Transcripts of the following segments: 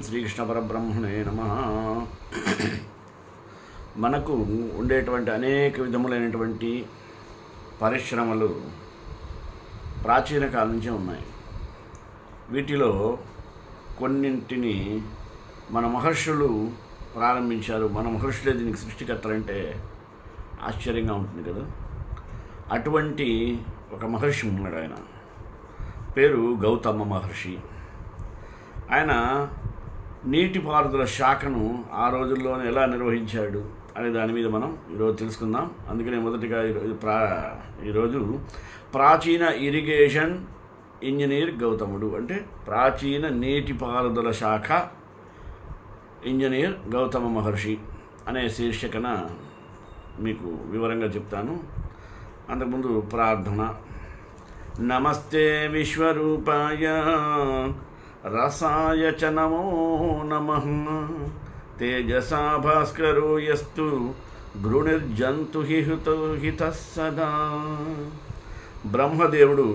శ్రీకృష్ణ పరబ్రహ్మణే నమః. మనకు ఉండేటువంటి అనేక విధములైనటువంటి పరిశ్రమలు ప్రాచీన కాలం నుంచే ఉన్నాయి. వీటిలో కొన్నింటిని మన మహర్షులు ప్రారంభించారు. మన మహర్షులే దీనికి సృష్టికర్తలంటే ఆశ్చర్యంగా ఉంటుంది కదా. అటువంటి ఒక మహర్షి ఉన్నాడు. ఆయన పేరు గౌతమ మహర్షి. ఆయన నీటిపారుదల శాఖను ఆ రోజుల్లోనే ఎలా నిర్వహించాడు అనే దాని మీద మనం ఈరోజు తెలుసుకుందాం. అందుకనే మొదటిగా ఈరోజు ప్రాచీన ఇరిగేషన్ ఇంజనీర్ గౌతముడు, అంటే ప్రాచీన నీటిపారుదల శాఖ ఇంజనీర్ గౌతమ మహర్షి అనే శీర్షికన మీకు వివరంగా చెప్తాను. అంతకుముందు ప్రార్థన. నమస్తే విశ్వరూపాయ రసాయ చ నమో నమః. తేజసా భాస్కరో యస్తు గృణిర్జంతు హితః సదా. బ్రహ్మదేవుడు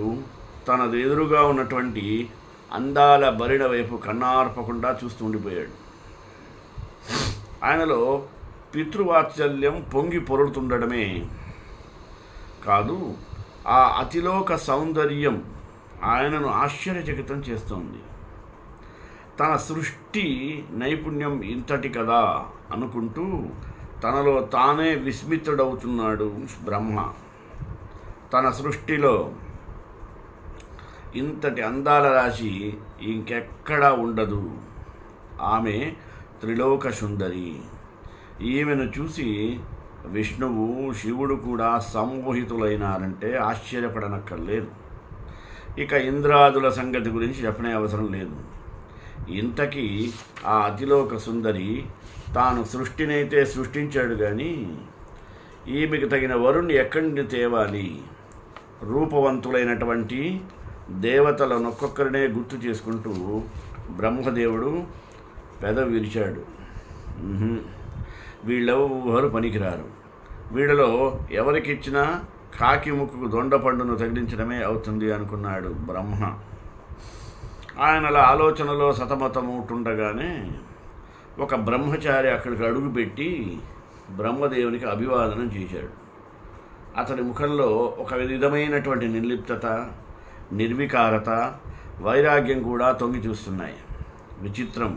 తన ఎదురుగా ఉన్నటువంటి అందాల బరిణ వైపు కన్నార్పకుండా చూస్తూ ఉండిపోయాడు. ఆయనలో పితృవాత్సల్యం పొంగి పొరులుతుండడమే కాదు, ఆ అతిలోక సౌందర్యం ఆయనను ఆశ్చర్యచకితం చేస్తోంది. తన సృష్టి నైపుణ్యం ఇంతటి కదా అనుకుంటూ తనలో తానే విస్మితుడవుతున్నాడు బ్రహ్మ. తన సృష్టిలో ఇంతటి అందాల రాశి ఇంకెక్కడా ఉండదు. ఆమె త్రిలోక సుందరి. ఈమెను చూసి విష్ణువు శివుడు కూడా సంమోహితులైనారంటే ఆశ్చర్యపడనక్కర్లేదు. ఇక ఇంద్రాదుల సంగతి గురించి చెప్పనే అవసరం లేదు. ఇంతకీ ఆ అతిలోక సుందరి తాను సృష్టినైతే సృష్టించాడు కానీ ఈమెకు తగిన వరుణ్ణి ఎక్కడి నుండి తేవాలి? రూపవంతులైనటువంటి దేవతలను ఒక్కొక్కరినే గుర్తు చేసుకుంటూ బ్రహ్మదేవుడు పెదవి విరిచాడు. వీళ్ళెవ్వరు పనికిరారు. వీళ్ళలో ఎవరికిచ్చినా కాకి ముక్కుకు దొండపండును తగిలించడమే అవుతుంది అనుకున్నాడు బ్రహ్మ. ఆయనల ఆలోచనలో సతమతమవుతుండగానే ఒక బ్రహ్మచారి అక్కడికి అడుగుపెట్టి బ్రహ్మదేవునికి అభివాదనం చేశాడు. అతని ముఖంలో ఒక విధమైనటువంటి నిర్లిప్తత, నిర్వికారత, వైరాగ్యం కూడా తొంగి చూస్తున్నాయి. విచిత్రం,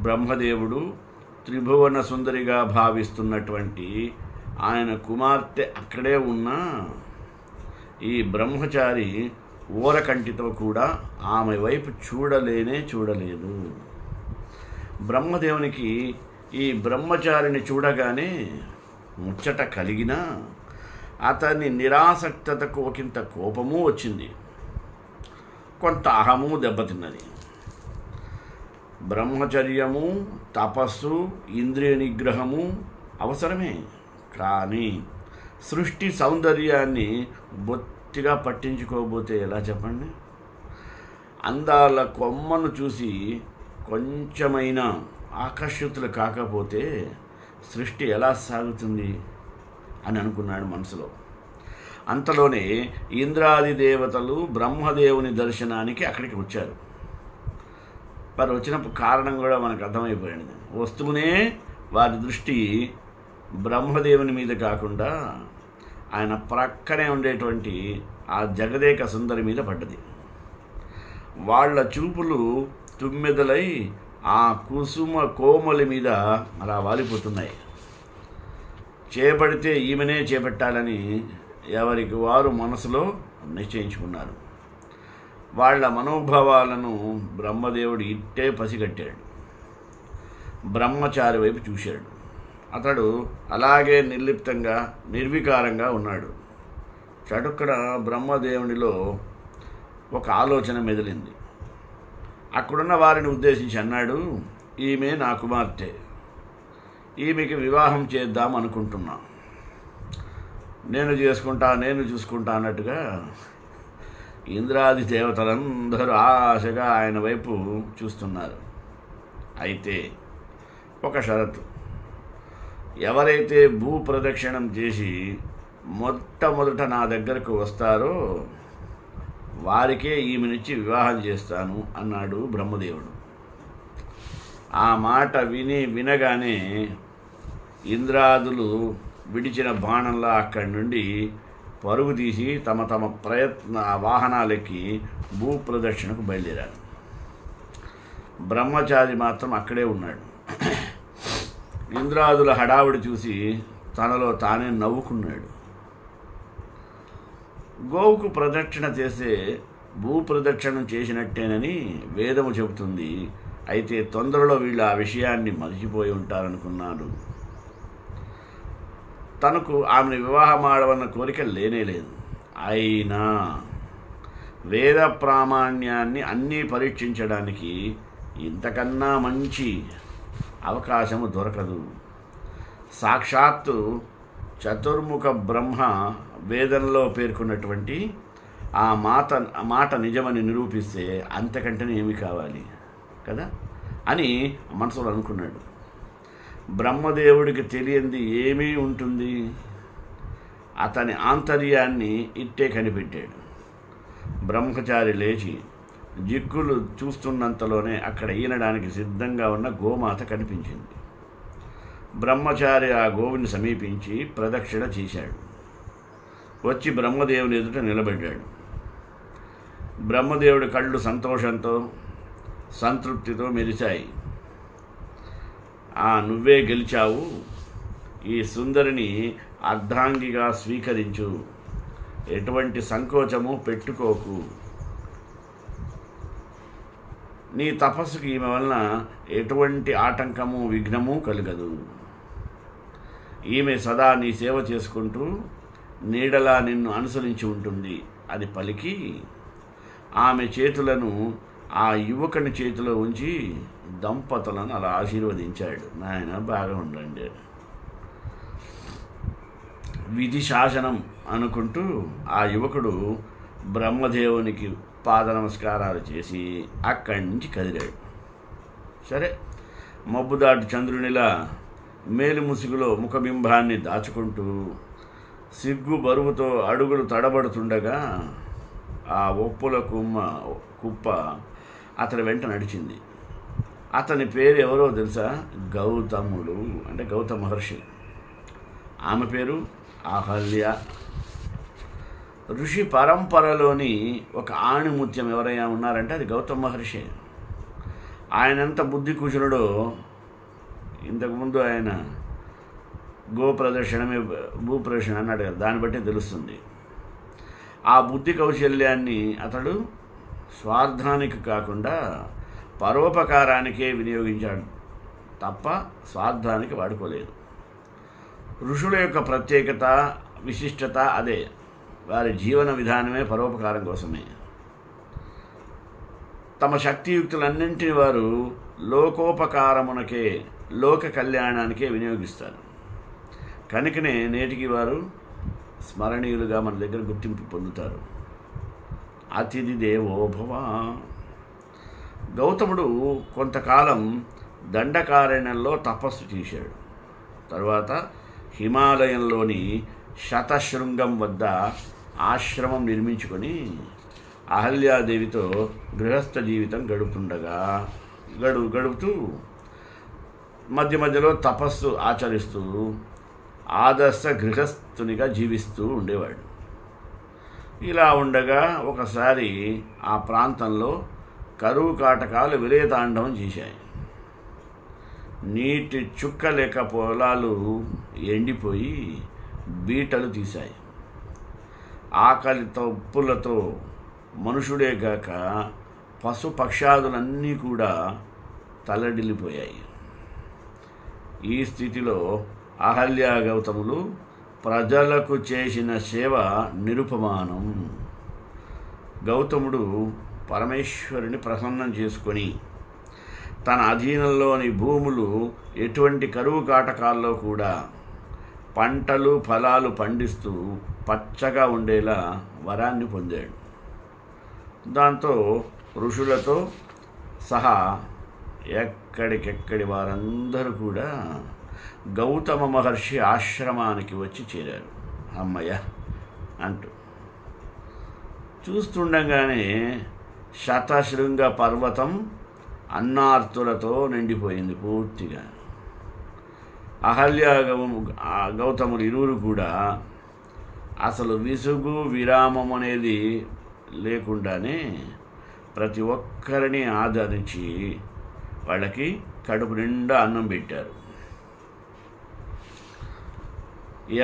బ్రహ్మదేవుడు త్రిభువన సుందరిగా భావిస్తున్నటువంటి ఆయన కుమార్తె అక్కడే ఉన్నా ఈ బ్రహ్మచారి ఊరకంటితో కూడా ఆమె వైపు చూడలేదు. బ్రహ్మదేవునికి ఈ బ్రహ్మచారిని చూడగానే ముచ్చట కలిగినా అతని నిరాసక్తతకు ఒకంత కోపము వచ్చింది, కొంత అహము దెబ్బతిన్నది. బ్రహ్మచర్యము, తపస్సు, ఇంద్రియ నిగ్రహము అవసరమే, కానీ సృష్టి సౌందర్యాన్ని బొత్తిగా పట్టించుకోబోతే ఎలా చెప్పండి? అందాల కొమ్మను చూసి కొంచెమైనా ఆకర్షితులు కాకపోతే సృష్టి ఎలా సాగుతుంది అని అనుకున్నాడు మనసులో. అంతలోనే ఇంద్రాది దేవతలు బ్రహ్మదేవుని దర్శనానికి అక్కడికి వచ్చారు. వారు వచ్చినప్పుడు కారణం కూడా మనకు అర్థమైపోయింది. వస్తూనే వారి దృష్టి బ్రహ్మదేవుని మీద కాకుండా ఆయన ప్రక్కనే ఉండేటువంటి ఆ జగదేక సుందరి మీద పడ్డది. వాళ్ళ చూపులు తుమ్మెదలై ఆ కుసుమ కోమలి మీద అలా వాలిపోతున్నాయి. చేపడితే ఈమెనే చేపట్టాలని ఎవరికి వారు మనసులో నిశ్చయించుకున్నారు. వాళ్ళ మనోభావాలను బ్రహ్మదేవుడు ఇట్టే పసిగట్టాడు. బ్రహ్మచారి వైపు చూశాడు. అతడు అలాగే నిర్లిప్తంగా, నిర్వికారంగా ఉన్నాడు. చటుక్కన బ్రహ్మదేవునిలో ఒక ఆలోచన మెదిలింది. అక్కడున్న వారిని ఉద్దేశించి అన్నాడు, ఈమె నా కుమార్తె, ఈమెకి వివాహం చేద్దాం అనుకుంటున్నా. నేను చూసుకుంటా అన్నట్టుగా ఇంద్రాది దేవతలందరూ ఆశగా ఆయన వైపు చూస్తున్నారు. అయితే ఒక షరతు, ఎవరైతే భూప్రదక్షిణం చేసి మొట్టమొదట నా దగ్గరకు వస్తారో వారికే ఈమెనిచ్చి వివాహం చేస్తాను అన్నాడు బ్రహ్మదేవుడు. ఆ మాట వినగానే ఇంద్రాదులు విడిచిన బాణంలా అక్కడి నుండి పరుగు తీసి తమ తమ వాహనాలెక్కి భూప్రదక్షిణకు బయలుదేరారు. బ్రహ్మచారి మాత్రం అక్కడే ఉన్నాడు. ఇంద్రాదుల హడావుడి చూసి తనలో తానే నవ్వుకున్నాడు. గోవుకు ప్రదక్షిణ చేసే భూప్రదక్షిణం చేసినట్టేనని వేదము చెబుతుంది. అయితే తొందరలో వీళ్ళు ఆ విషయాన్ని మర్చిపోయి ఉంటారనుకున్నాడు. తనకు ఆమెను వివాహమాడవన్న కోరిక లేనేలేదు. అయినా వేద ప్రామాణ్యాన్ని అన్నీ పరీక్షించడానికి ఇంతకన్నా మంచి అవకాశము దొరకదు. సాక్షాత్తు చతుర్ముఖ బ్రహ్మ వేదంలో పేర్కొన్నటువంటి ఆ మాట నిజమని నిరూపిస్తే అంతకంటే ఏమి కావాలి కదా అని మనసులో అనుకున్నాడు. బ్రహ్మదేవుడికి తెలియంది ఏమీ ఉంటుంది. అతని ఆంతర్యాన్ని ఇట్టే కనిపెట్టాడు. బ్రహ్మచారి లేచి జిక్కులు చూస్తున్నంతలోనే అక్కడ ఈనడానికి సిద్ధంగా ఉన్న గోమాత కనిపించింది. బ్రహ్మచారి ఆ గోవుని సమీపించి ప్రదక్షిణ చేశాడు. వచ్చి బ్రహ్మదేవుని ఎదుట నిలబడ్డాడు. బ్రహ్మదేవుడి కళ్ళు సంతోషంతో సంతృప్తితో మెరిశాయి. నువ్వే గెలిచావు, ఈ సుందరిని అర్ధాంగిగా స్వీకరించు, ఎటువంటి సంకోచము పెట్టుకోకు, నీ తపస్సుకి ఈమె వలన ఎటువంటి ఆటంకము విఘ్నము కలగదు. ఈమె సదా నీ సేవ చేసుకుంటూ నీడలా నిన్ను అనుసరించి ఉంటుంది అని పలికి ఆమె చేతులను ఆ యువకుని చేతిలో ఉంచి దంపతులను అలా ఆశీర్వదించాడు. నాయన బాగా ఉండండి, విధి శాసనం అనుకుంటూ ఆ యువకుడు బ్రహ్మదేవునికి పాద నమస్కారాలు చేసి అక్కడి నుంచి కదిలాడు. సరే, మబ్బుదాటి చంద్రునిలా మేలు ముసుగులో ముఖబింబాన్ని దాచుకుంటూ సిగ్గు బరువుతో అడుగులు తడబడుతుండగా ఆ ఒప్పుల కుప్ప అతని వెంట నడిచింది. అతని పేరు ఎవరో తెలుసా? గౌతముడు, అంటే గౌతమ మహర్షి. ఆమె పేరు అహల్య. ఋషి పరంపరలోని ఒక ఆణిముత్యం ఎవరైనా ఉన్నారంటే అది గౌతమ మహర్షి. ఆయన ఎంత బుద్ధి కుశలుడో ఇంతకుముందు ఆయన గోప్రదర్శనమే భూప్రదర్శన అన్నాడు కదా, దాన్ని బట్టి తెలుస్తుంది. ఆ బుద్ధి కౌశల్యాన్ని అతడు స్వార్థానికి కాకుండా పరోపకారానికే వినియోగించాడు తప్ప స్వార్థానికి వాడుకోలేదు. ఋషుల యొక్క ప్రత్యేకత విశిష్టత అదే. వారి జీవన విధానమే పరోపకారం కోసమే. తమ శక్తియుక్తులన్నింటినీ వారు లోకోపకారమునకే, లోక కళ్యాణానికే వినియోగిస్తారు. కనుకనే నేటికి వారు స్మరణీయులుగా మన దగ్గర గుర్తింపు పొందుతారు. అతిథి దేవో భవ. గౌతముడు కొంతకాలం దండకారణ్యంలో తపస్సు చేశాడు. తరువాత హిమాలయంలోని శతశృంగం వద్ద ఆశ్రమం నిర్మించుకొని అహల్యాదేవితో గృహస్థ జీవితం గడుపుతూ మధ్య మధ్యలో తపస్సు ఆచరిస్తూ ఆదర్శ గృహస్థునిగా జీవిస్తూ ఉండేవాడు. ఇలా ఉండగా ఒకసారి ఆ ప్రాంతంలో కరువు కాటకాలు విలయతాండవం చేశాయి. నీటి చుక్క లేక పొలాలు ఎండిపోయి బీటలు తీశాయి. ఆకలి తప్పులతో మనుషుడే గాక పశు పక్షాదులన్నీ కూడా తల్లడిల్లిపోయాయి. ఈ స్థితిలో అహల్య గౌతములు ప్రజలకు చేసిన సేవ నిరుపమానం. గౌతముడు పరమేశ్వరుని ప్రసన్నం చేసుకొని తన అధీనంలోని భూములు ఎటువంటి కరువు కాటకాల్లో కూడా పంటలు ఫలాలు పండిస్తూ పచ్చగా ఉండేలా వరాన్ని పొందాడు. దాంతో ఋషులతో సహా ఎక్కడికెక్కడి వారందరూ కూడా గౌతమ మహర్షి ఆశ్రమానికి వచ్చి చేరారు. అమ్మయ్య అంటూ చూస్తుండగానే శతశృంగ పర్వతం అన్నార్తులతో నిండిపోయింది పూర్తిగా. అహల్య గౌతములు ఇరువురు కూడా అసలు విసుగు విరామం అనేది లేకుండానే ప్రతి ఒక్కరిని ఆదరించి వాళ్ళకి కడుపు నిండా అన్నం పెట్టారు.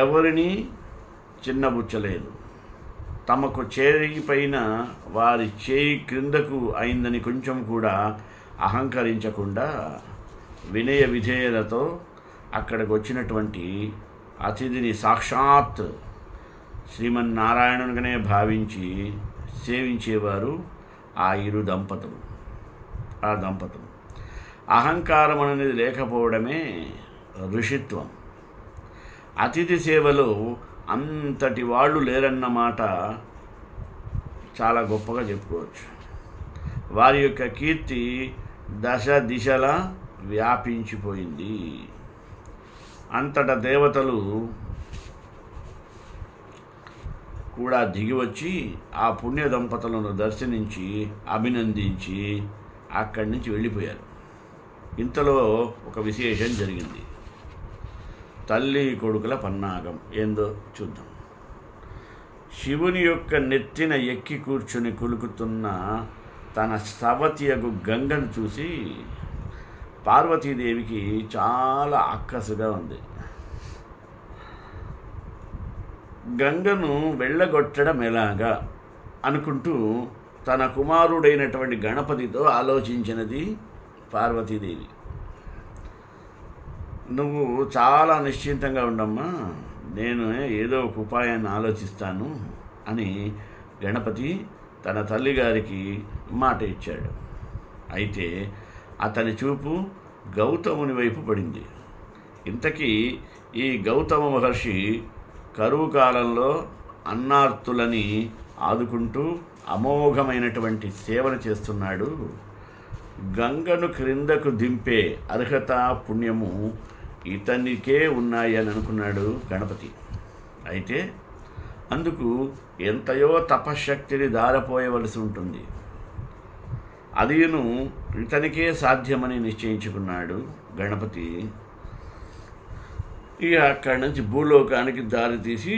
ఎవరిని చిన్నబుచ్చలేదు. తమకు చేయి పైన వారి చేయి క్రిందకు అయిందని కొంచెం కూడా అహంకరించకుండా వినయ విధేయతతో అక్కడికి వచ్చినటువంటి అతిథిని సాక్షాత్ శ్రీమన్నారాయణునిగానే భావించి సేవించేవారు ఆ దంపతులు. అహంకారం అనేది లేకపోవడమే ఋషిత్వం. అతిథి సేవలో అంతటి వాళ్ళు లేరన్నమాట చాలా గొప్పగా చెప్పుకోవచ్చు. వారి యొక్క కీర్తి దశ దిశలా వ్యాపించిపోయింది. అంతటా దేవతలు కూడా దిగివచ్చి ఆ పుణ్య దంపతులను దర్శించి అభినందించి అక్కడి నుంచి వెళ్ళిపోయారు. ఇంతలో ఒక విశేషం జరిగింది. తల్లి కొడుకుల పన్నాగం ఏందో చూద్దాం. శివుని యొక్క నెత్తిన ఎక్కి కూర్చుని కులుకుతున్న తన సవతియగు గంగను చూసి పార్వతీదేవికి చాలా అక్కసుగా ఉంది. గంగను వెళ్ళగొట్టడం ఎలాగా అనుకుంటూ తన కుమారుడైనటువంటి గణపతితో ఆలోచించినది పార్వతీదేవి. నువ్వు చాలా నిశ్చింతంగా ఉండమ్మా, నేను ఏదో ఒక ఉపాయాన్ని ఆలోచిస్తాను అని గణపతి తన తల్లిగారికి మాట ఇచ్చాడు. అయితే అతని చూపు గౌతముని వైపు పడింది. ఇంతకీ ఈ గౌతమ మహర్షి కరువు కాలంలో అన్నార్తులని ఆదుకుంటూ అమోఘమైనటువంటి సేవను చేస్తున్నాడు. గంగను క్రిందకు దింపే అర్హత పుణ్యము ఇతనికే ఉన్నాయి అని అనుకున్నాడు గణపతి. అయితే అందుకు ఎంతయో తపశ్శక్తిని దారపోయవలసి ఉంటుంది. అదిను ఇతనికే సాధ్యమని నిశ్చయించుకున్నాడు గణపతి. ఇక అక్కడి నుంచి భూలోకానికి దారితీసి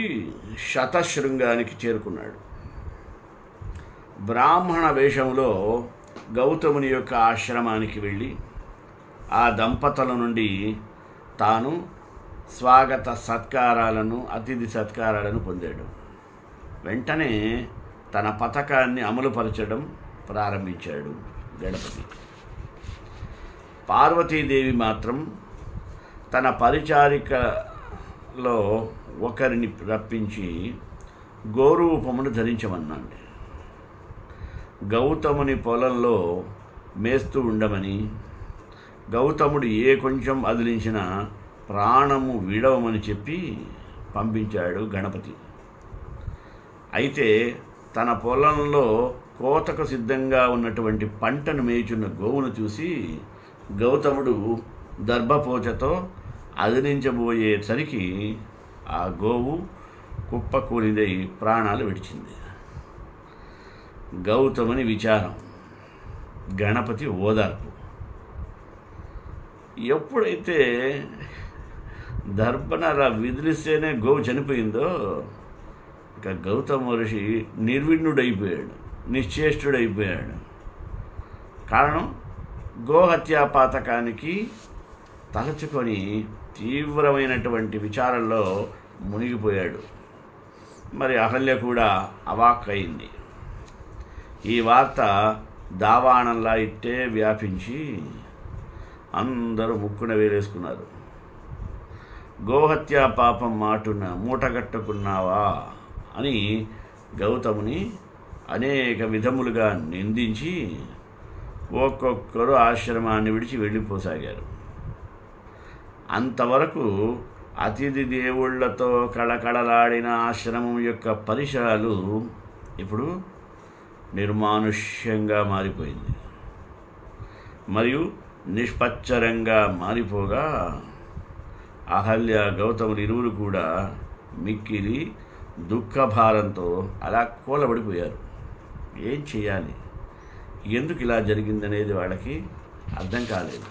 శతశృంగానికి చేరుకున్నాడు. బ్రాహ్మణ వేషంలో గౌతముని యొక్క ఆశ్రమానికి వెళ్ళి ఆ దంపతుల నుండి తాను స్వాగత సత్కారాలను అతిథి సత్కారాలను పొందాడు. వెంటనే తన పథకాన్ని అమలుపరచడం ప్రారంభించాడు గణపతి. పార్వతీదేవి మాత్రం తన పరిచారికలో ఒకరిని రప్పించి గోరూపమును ధరించమన్నాడు. గౌతముని పొలంలో మేస్తూ ఉండమని, గౌతముడు ఏ కొంచెం అదిలించినా ప్రాణము విడవమని చెప్పి పంపించాడు గణపతి. అయితే తన పొలంలో కోతకు సిద్ధంగా ఉన్నటువంటి పంటను మేయుచున్న గోవును చూసి గౌతముడు దర్భపోచతో అదిలించబోయేసరికి ఆ గోవు కుప్పకూలిదై ప్రాణాలు విడిచింది. గౌతముని విచారం, గణపతి ఓదార్పు. ఎప్పుడైతే దర్భనర విదిలిస్తేనే గోవు చనిపోయిందో ఇక గౌతమ ఋషి నిర్విణ్ణుడైపోయాడు, నిశ్చేష్టుడైపోయాడు. కారణం గోహత్యా పాతకానికి తలచుకొని తీవ్రమైనటువంటి విచారంలో మునిగిపోయాడు. మరి అహల్య కూడా అవాక్కయింది. ఈ వార్త దావాణంలా ఇట్టే వ్యాపించి అందరూ ముక్కున వేలేసుకున్నారు. గోహత్యా పాపం మాటున మూటగట్టుకున్నావా అని గౌతముని అనేక విధములుగా నిందించి ఒక్కొక్కరు ఆశ్రమాన్ని విడిచి వెళ్ళిపోసాగారు. అంతవరకు అతిథి దేవుళ్లతో కళకళలాడిన ఆశ్రమం యొక్క పరిసరాలు ఇప్పుడు నిర్మానుష్యంగా మారిపోయింది. మరియు నిష్పచ్చరంగా మారిపోగా అహల్య గౌతములు ఇరువురు కూడా మిక్కిలి దుఃఖభారంతో అలా కూలబడిపోయారు. ఏం చేయాలి, ఎందుకు ఇలా జరిగిందనేది వాళ్ళకి అర్థం కాలేదు.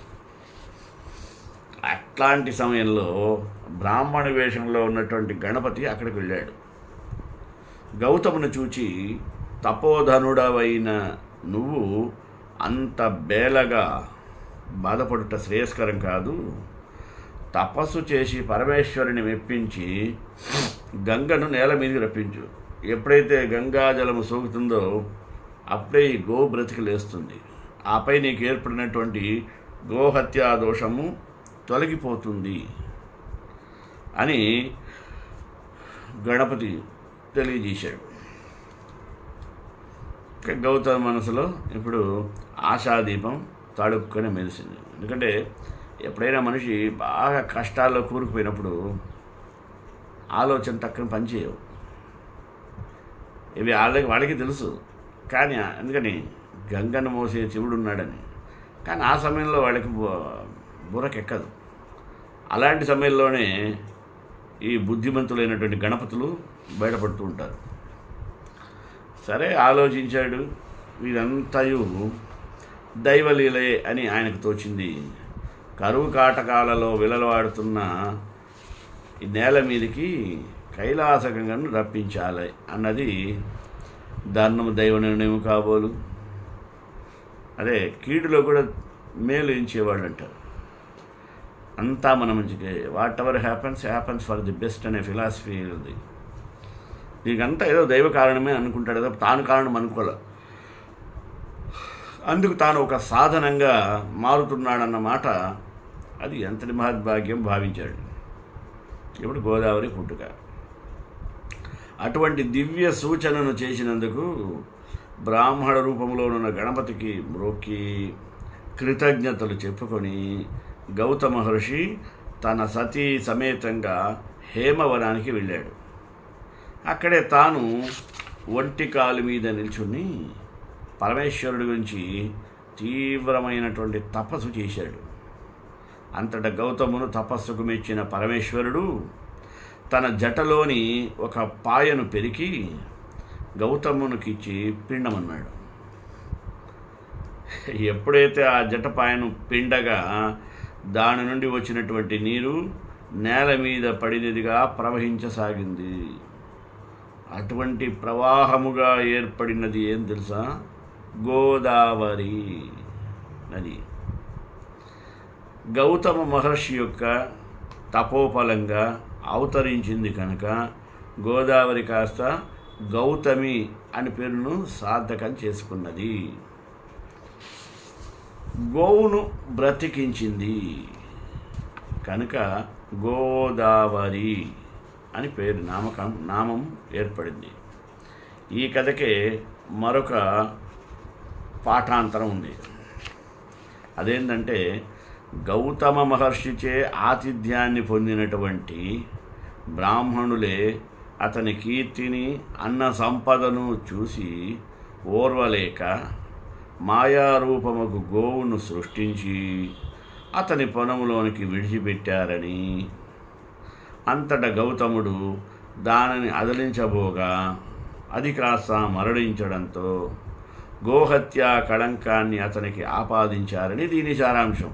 అట్లాంటి సమయంలో బ్రాహ్మణ వేషంలో ఉన్నటువంటి గణపతి అక్కడికి వెళ్ళాడు. గౌతముని చూచి, తపోధనుడవైన నువ్వు అంత బేలగా బాధపడుట శ్రేయస్కరం కాదు. తపస్సు చేసి పరమేశ్వరుని మెప్పించి గంగను నేల మీదకి రప్పించు. ఎప్పుడైతే గంగాజలము సోకుతుందో అప్పుడే ఈ గో బ్రతికి లేస్తుంది. ఆపై నీకు ఏర్పడినటువంటి గోహత్యా దోషము తొలగిపోతుంది అని గణపతి తెలియజేశాడు. గౌతమ మనసులో ఇప్పుడు ఆశాదీపం తడుక్కుని మెరిసింది. ఎందుకంటే ఎప్పుడైనా మనిషి బాగా కష్టాల్లో కూరుకుపోయినప్పుడు ఆలోచన టక్కున పనిచేయవు. ఇవి వాళ్ళకి తెలుసు, కానీ ఎందుకని గంగను మోసే శివుడు ఉన్నాడని. కానీ ఆ సమయంలో వాళ్ళకి బుర్రకెక్కదు. అలాంటి సమయంలోనే ఈ బుద్ధిమంతులైనటువంటి గణపతులు బయటపడుతూ ఉంటారు. సరే ఆలోచించాడు, ఇదంతయు దైవలీలే అని ఆయనకు తోచింది. కరువు కాటకాలలో విలలవాడుతున్న ఈ నేల మీదకి కైలాస గంగను రప్పించాలి అన్నది దారుణము దైవ నిర్ణయం కాబోలు. అదే కీడులో కూడా మేలు ఎంచేవాళ్ళు అంటారు. అంతా మన మంచికే, what ever happens for the best అనే ఫిలాసఫీ ఉంది. దీనికంతా ఏదో దైవ కారణమే అనుకుంటాడు, ఏదో తాను కారణం అనుకోలే. అందుకు తాను ఒక సాధనంగా మారుతున్నాడన్నమాట. అది ఎంతటి మహద్భాగ్యం భావించాడు. ఇప్పుడు గోదావరి పుట్టుక. అటువంటి దివ్య సూచనను చేసినందుకు బ్రాహ్మణ రూపంలో ఉన్న గణపతికి మ్రోక్కి కృతజ్ఞతలు చెప్పుకొని గౌతమ మహర్షి తన సతీ సమేతంగా హేమవనానికి వెళ్ళాడు. అక్కడే తాను ఒంటి కాలు మీద నిల్చుని పరమేశ్వరుడి గురించి తీవ్రమైనటువంటి తపస్సు చేశాడు. అంతటా గౌతమును తపస్సుకు మెచ్చిన పరమేశ్వరుడు తన జటలోని ఒక పాయను పెరికి గౌతమునికిచ్చి పిండమన్నాడు. ఎప్పుడైతే ఆ జటపాయను పిండగా దాని నుండి వచ్చినటువంటి నీరు నేల మీద పడినదిగా ప్రవహించసాగింది. అటువంటి ప్రవాహముగా ఏర్పడినది ఏం తెలుసా? గోదావరి నది. గౌతమ మహర్షి యొక్క తపోఫలంగా అవతరించింది కనుక గోదావరి కాస్త గౌతమి అని పేరును సార్థకం చేసుకున్నది. గోవును బ్రతికించింది కనుక గోదావరి అని పేరు నామం ఏర్పడింది. ఈ కథకే మరొక పాఠాంతరం ఉంది. అదేంటంటే గౌతమ మహర్షిచే ఆతిథ్యాన్ని పొందినటువంటి బ్రాహ్మణులే అతని కీర్తిని అన్న సంపదను చూసి ఓర్వలేక మాయారూపముకు గోవును సృష్టించి అతని పొనములోనికి విడిచిపెట్టారని, అంతటా గౌతముడు దానిని అదిలించబోగా అది కాస్త మరణించడంతో గోహత్యా కళంకాన్ని అతనికి ఆపాదించారని దీని సారాంశం.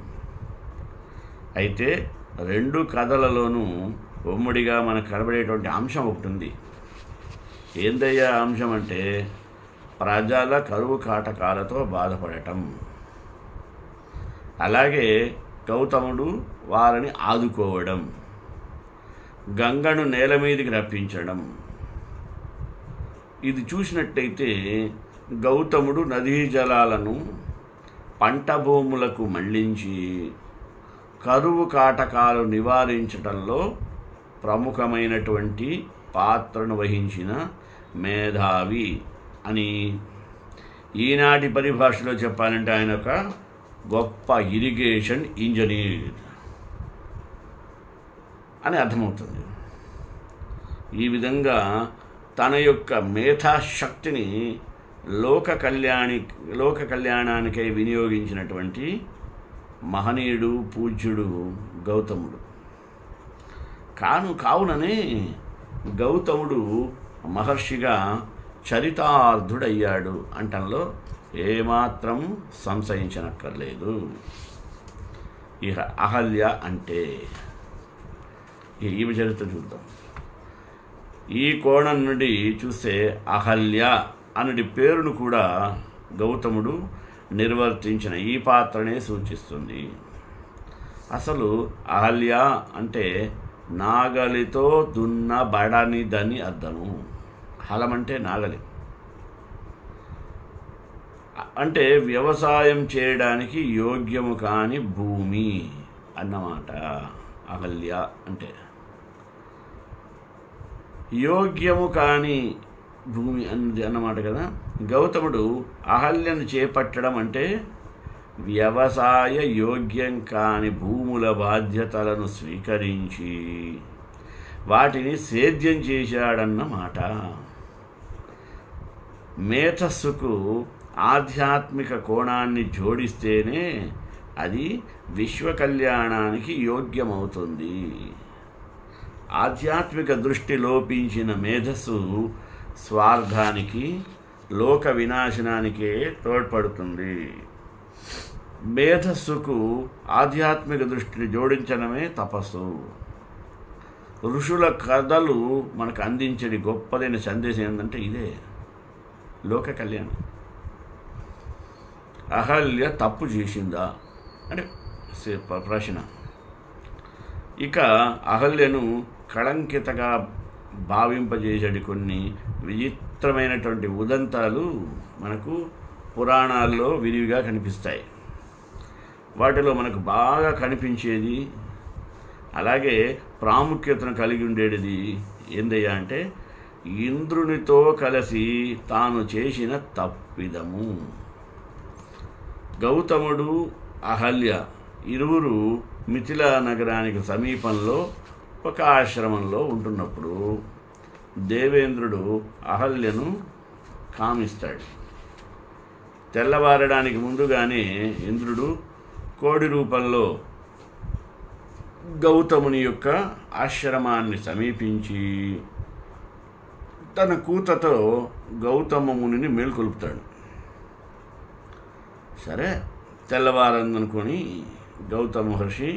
అయితే రెండు కథలలోనూ ఉమ్మడిగా మనకు కనబడేటువంటి అంశం ఒకటి ఉంది. ఏందయ్యా అంశం అంటే ప్రజల కరువు కాటకాలతో బాధపడటం, అలాగే గౌతముడు వారిని ఆదుకోవడం, గంగను నేల మీదకి రప్పించడం. ఇది చూసినట్టయితే గౌతముడు నదీ జలాలను పంట భూములకు మళ్లించి కరువు కాటకాలు నివారించడంలో ప్రముఖమైనటువంటి పాత్రను వహించిన మేధావి అని, ఈనాటి పరిభాషలో చెప్పాలంటే ఆయన ఒక గొప్ప ఇరిగేషన్ ఇంజనీర్ అని అర్థమవుతుంది. ఈ విధంగా తన యొక్క మేధాశక్తిని లోక కళ్యాణానికై వినియోగించినటువంటి మహనీయుడు, పూజ్యుడు గౌతముడు. కావుననే గౌతముడు మహర్షిగా చరితార్థుడయ్యాడు అంటంలో ఏమాత్రం సంశయించనక్కర్లేదు. ఇక అహల్య అంటే ఈమె చరిత్ర చూద్దాం. ఈ కోణం నుండి చూస్తే అహల్య అనుడి పేరును కూడా గౌతముడు నిర్వర్తించిన ఈ పాత్రనే సూచిస్తుంది. అసలు అహల్య అంటే నాగలితో దున్నబడనిదని అర్థము. హలం అంటే నాగలి, అంటే వ్యవసాయం చేయడానికి యోగ్యము కాని భూమి అన్నమాట. అహల్య అంటే యోగ్యము కాని భూమి అన్నమాట కదా. గౌతముడు అహల్యను చేపట్టడం అంటే వ్యవసాయ యోగ్యం కాని భూముల బాధ్యతలను స్వీకరించి వాటిని సేద్యం చేశాడన్నమాట. మేధస్సుకు ఆధ్యాత్మిక కోణాన్ని జోడిస్తేనే అది విశ్వ కళ్యాణానికి యోగ్యమవుతుంది. ఆధ్యాత్మిక దృష్టి లోపించిన మేధస్సు స్వార్థానికి, లోక వినాశనానికే తోడ్పడుతుంది. మేధస్సుకు ఆధ్యాత్మిక దృష్టిని జోడించడమే తపస్సు. ఋషుల కథలు మనకు అందించే గొప్పదైన సందేశం ఏంటంటే ఇదే, లోక కళ్యాణం. అహల్య తప్పు చేసిందా అంటే ప్రశ్న. ఇక అహల్యను కళంకితగా భావింపజేసేటి కొన్ని విచిత్రమైనటువంటి ఉదంతాలు మనకు పురాణాల్లో విరివిగా కనిపిస్తాయి. వాటిలో మనకు బాగా కనిపించేది, అలాగే ప్రాముఖ్యతను కలిగి ఉండేది ఏందయ్యా అంటే ఇంద్రునితో కలిసి తాను చేసిన తప్పిదము. గౌతముడు, అహల్య ఇరువురు మిథిలా నగరానికి సమీపంలో ఒక ఆశ్రమంలో ఉంటున్నప్పుడు దేవేంద్రుడు అహల్యను కామిస్తాడు. తెల్లవారడానికి ముందుగానే ఇంద్రుడు కోడి రూపంలో గౌతముని యొక్క ఆశ్రమాన్ని సమీపించి తన కూతతో గౌతమ మునిని మేల్కొల్పుతాడు. సరే, తెల్లవారందనుకొని గౌతమ మహర్షి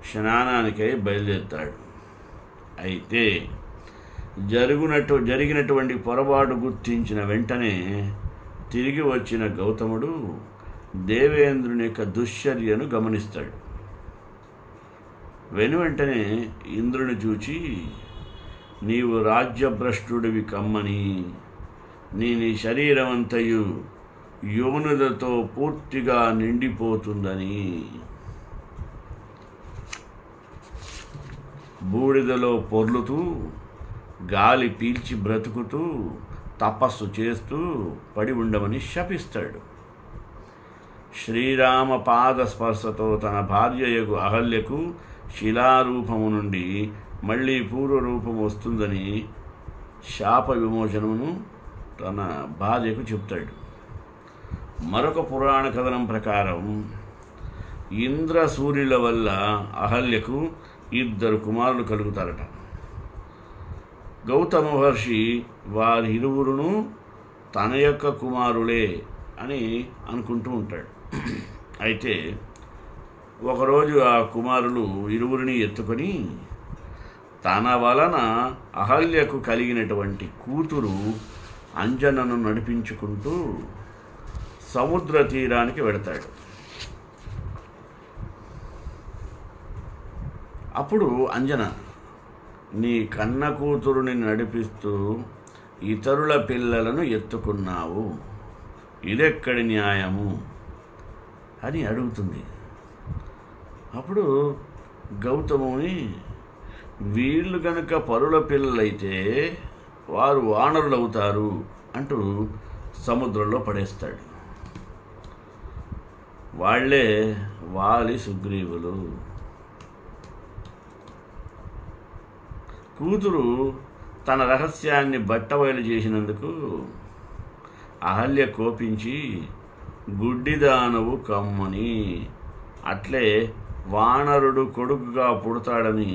స్నానానికై బయలుదేరుతాడు. అయితే జరిగినటువంటి పొరపాటు గుర్తించిన వెంటనే తిరిగి వచ్చిన గౌతముడు దేవేంద్రుని యొక్క దుశ్చర్యను గమనిస్తాడు. వెనువెంటనే ఇంద్రుని చూచి, నీవు రాజ్యభ్రష్టుడివి కమ్మని, నీ శరీరమంతయు యోనులతో పూర్తిగా నిండిపోతుందని, బూడిదలో పొర్లుతూ గాలి పీల్చి బ్రతుకుతూ తపస్సు చేస్తూ పడి ఉండమని శపిస్తాడు. శ్రీరామ పాద స్పర్శతో తన భార్యయగు అహల్యకు శిలారూపము నుండి మళ్ళీ పూర్వరూపం వస్తుందని శాప విమోచనమును తన భార్యకు చెప్తాడు. మరొక పురాణ కథనం ప్రకారం ఇంద్ర సూర్యుల వల్ల అహల్యకు 2 కుమారులు కలుగుతారట. గౌతమ మహర్షి వారి ఇరువురును తన యొక్క కుమారులే అని అనుకుంటూ ఉంటాడు. అయితే ఒకరోజు ఆ కుమారులు ఇరువురిని ఎత్తుకొని తన వలన అహల్యకు కలిగినటువంటి కూతురు అంజనను నడిపించుకుంటూ సముద్ర తీరానికి వెడతాడు. అప్పుడు అంజన, నీ కన్న కూతురుని నడిపిస్తూ ఇతరుల పిల్లలను ఎత్తుకున్నావు, ఇదెక్కడి న్యాయము అని అడుగుతుంది. అప్పుడు గౌతముని, వీళ్ళు కనుక పరుల పిల్లలైతే వారు వానరులు అవుతారు అంటూ సముద్రంలో పడేస్తాడు. వాళ్లే వాలి, సుగ్రీవులు. కూతురు తన రహస్యాన్ని బట్టబయలు చేసినందుకు అహల్య కోపించి గుడ్డిదానవు కమ్మని, అట్లే వానరుడు కొడుకుగా పుడతాడని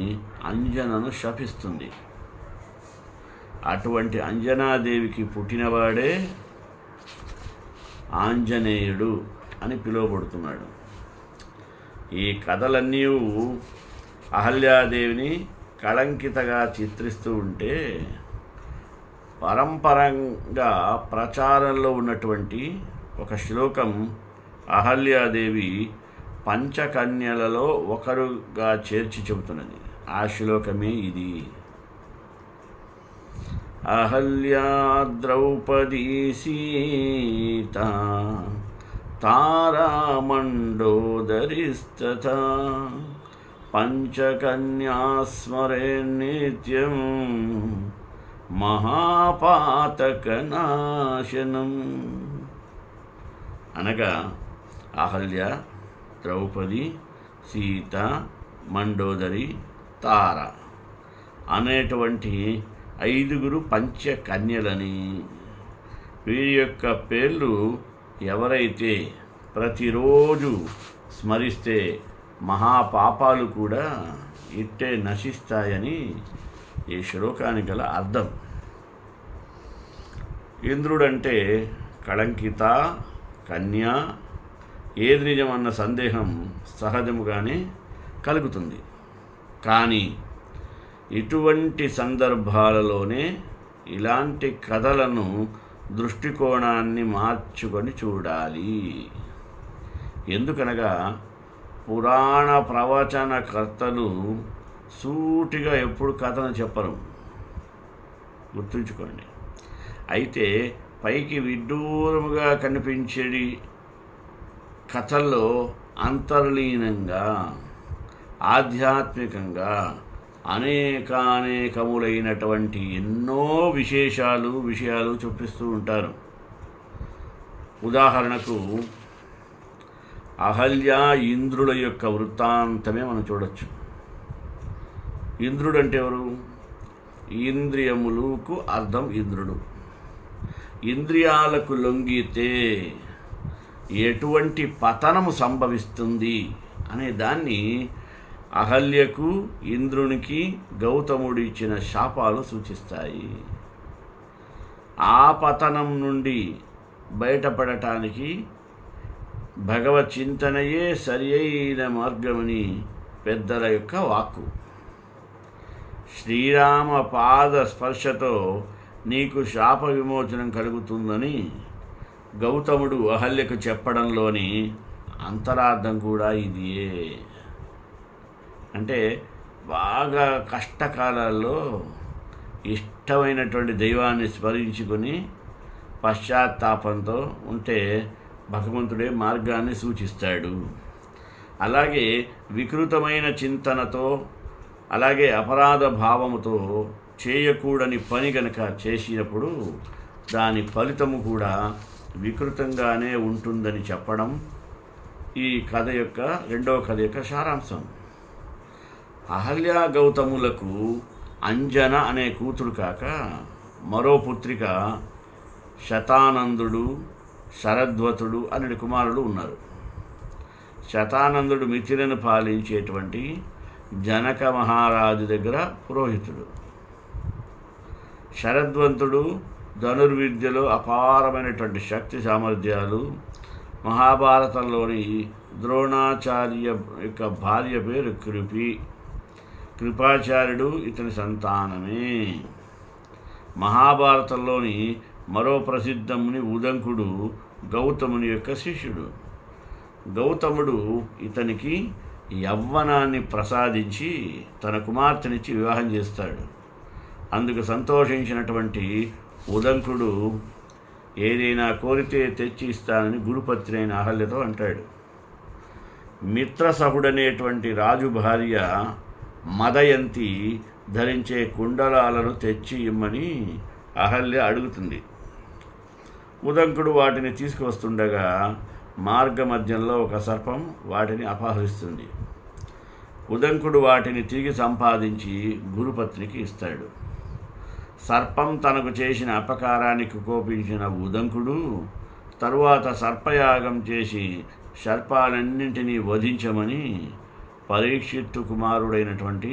అంజనను శపిస్తుంది. అటువంటి అంజనాదేవికి పుట్టినవాడే ఆంజనేయుడు అని పిలువబడుతున్నాడు. ఈ కథలన్నీ అహల్యాదేవిని కళంకితగా చిత్రిస్తూ ఉంటే, పరంపరంగా ప్రచారంలో ఉన్నటువంటి ఒక శ్లోకం అహల్యాదేవి పంచకన్యలలో ఒకరుగా చేర్చి చెబుతున్నది. ఆ శ్లోకమే ఇది. అహల్యా ద్రౌపదీ సీత తారామండోదరిస్తథా పంచకన్యాస్మరే నిత్యం మహాపాతకనాశనం. అనగా అహల్య, ద్రౌపది, సీత, మండోదరి, తార అనేటువంటి 5 పంచకన్యలని, వీరి యొక్క పేర్లు ఎవరైతే ప్రతిరోజు స్మరిస్తే మహాపాపాలు కూడా ఇట్టే నశిస్తాయని ఈ శ్లోకానికి గల అర్థం. ఇంద్రుడంటే కళంకిత, కన్య, ఏది నిజమన్న సందేహం సహజముగానే కలుగుతుంది. కానీ ఇటువంటి సందర్భాలలోనే ఇలాంటి కథలను దృష్టికోణాన్ని మార్చుకొని చూడాలి. ఎందుకనగా పురాణ ప్రవచనకర్తలు సూటిగా ఎప్పుడు కథను చెప్పరు, గుర్తుంచుకోండి. అయితే పైకి విడ్డూరముగా కనిపించేది కథల్లో అంతర్లీనంగా ఆధ్యాత్మికంగా అనేకానేకములైనటువంటి ఎన్నో విషయాలు చూపిస్తూ ఉంటారు. ఉదాహరణకు అహల్య ఇంద్రుల యొక్క వృత్తాంతమే మనం చూడొచ్చు. ఇంద్రుడు అంటే ఎవరు? ఇంద్రియములకు అర్థం ఇంద్రుడు. ఇంద్రియాలకు లొంగితే ఎటువంటి పతనము సంభవిస్తుంది అనే దాన్ని అహల్యకు, ఇంద్రునికి గౌతముడు ఇచ్చిన శాపాలు సూచిస్తాయి. ఆ పతనం నుండి బయటపడటానికి భగవత్ చింతనయే సరి అయిన మార్గమని పెద్దల యొక్క వాక్కు. శ్రీరామ పాద స్పర్శతో నీకు శాప విమోచనం కలుగుతుందని గౌతముడు అహల్యకు చెప్పడంలోని అంతరార్థం కూడా ఇదియే. అంటే బాగా కష్టకాలాల్లో ఇష్టమైనటువంటి దైవాన్ని స్మరించుకొని పశ్చాత్తాపంతో ఉంటే భగవంతుడే మార్గాన్ని సూచిస్తాడు. అలాగే వికృతమైన చింతనతో, అలాగే అపరాధ భావముతో చేయకూడని పని గనక చేసినప్పుడు దాని ఫలితము కూడా వికృతంగానే ఉంటుందని చెప్పడం ఈ కథ యొక్క రెండవ కథ యొక్క సారాంశం. అహల్య గౌతములకు అంజన అనే కూతురు కాక మరో పుత్రిక శతానందుడు, శరద్వతుడు అనే కుమారులు ఉన్నారు. శతానందుడు మిథిలను పాలించేటువంటి జనక మహారాజు దగ్గర పురోహితుడు. శరద్వంతుడు ధనుర్విద్యలో అపారమైనటువంటి శక్తి సామర్థ్యాలు. మహాభారతంలోని ద్రోణాచార్య యొక్క భార్య పేరు కృపి. కృపాచార్యుడు ఇతని సంతానమే. మహాభారతంలోని మరో ప్రసిద్ధముని ఉదంకుడు గౌతముని యొక్క శిష్యుడు. గౌతముడు ఇతనికి యవ్వనాన్ని ప్రసాదించి తన కుమార్తెనిచ్చి వివాహం చేస్తాడు. అందుకు సంతోషించినటువంటి ఉదంకుడు ఏదైనా కోరితే తెచ్చి ఇస్తానని గురుపత్రి అయిన అహల్యతో అంటాడు. మిత్రసహుడనేటువంటి రాజు భార్య మదయంతి ధరించే కుండలాలను తెచ్చి ఇమ్మని అహల్య అడుగుతుంది. ఉదంకుడు వాటిని తీసుకువస్తుండగా మార్గమధ్యంలో ఒక సర్పం వాటిని అపహరిస్తుంది. ఉదంకుడు వాటిని తిరిగి సంపాదించి గురుపత్నికి ఇస్తాడు. సర్పం తనకు చేసిన అపకారానికి కోపించిన ఉదంకుడు తరువాత సర్పయాగం చేసి సర్పాలన్నింటినీ వధించమని పరీక్షిత్తు కుమారుడైనటువంటి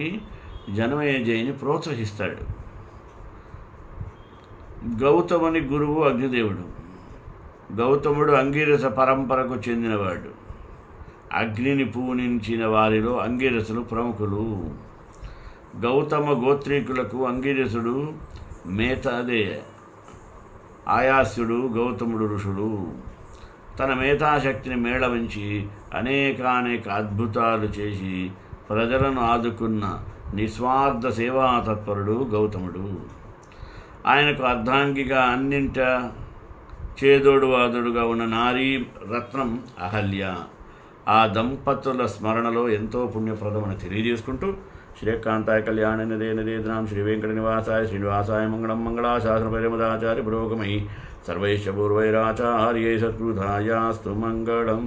జనమేజయుని ప్రోత్సహిస్తాడు. గౌతముని గురువు అగ్నిదేవుడు. గౌతముడు అంగిరస పరంపరకు చెందినవాడు. అగ్నిని పూజించిన వారిలో అంగిరసులు ప్రముఖులు. గౌతమ గోత్రీకులకు అంగిరసుడు ఆయాస్యుడు గౌతముడు ఋషులు. తన మేధాశక్తిని మేళవించి అనేక అద్భుతాలు చేసి ప్రజలను ఆదుకున్న నిస్వార్థ సేవా తత్పరుడు గౌతముడు. ఆయనకు అర్ధాంగిగా అన్నింట చేదోడు వాదుడుగా ఉన్న నారీ రత్నం అహల్య. ఆ దంపతుల స్మరణలో ఎంతో పుణ్యప్రదమని తెలియజేసుకుంటూ శ్రీకాంతాయ కళ్యాణ నిదేనాం శ్రీ వెంకట నివాసాయ శ్రీనివాసాయ మంగళం మంగళాశాసన పరిమదాచార్య పురోగమై సర్వైశ్చ పూర్వైరాచార్యై సత్కృతాయాస్తు మంగళం.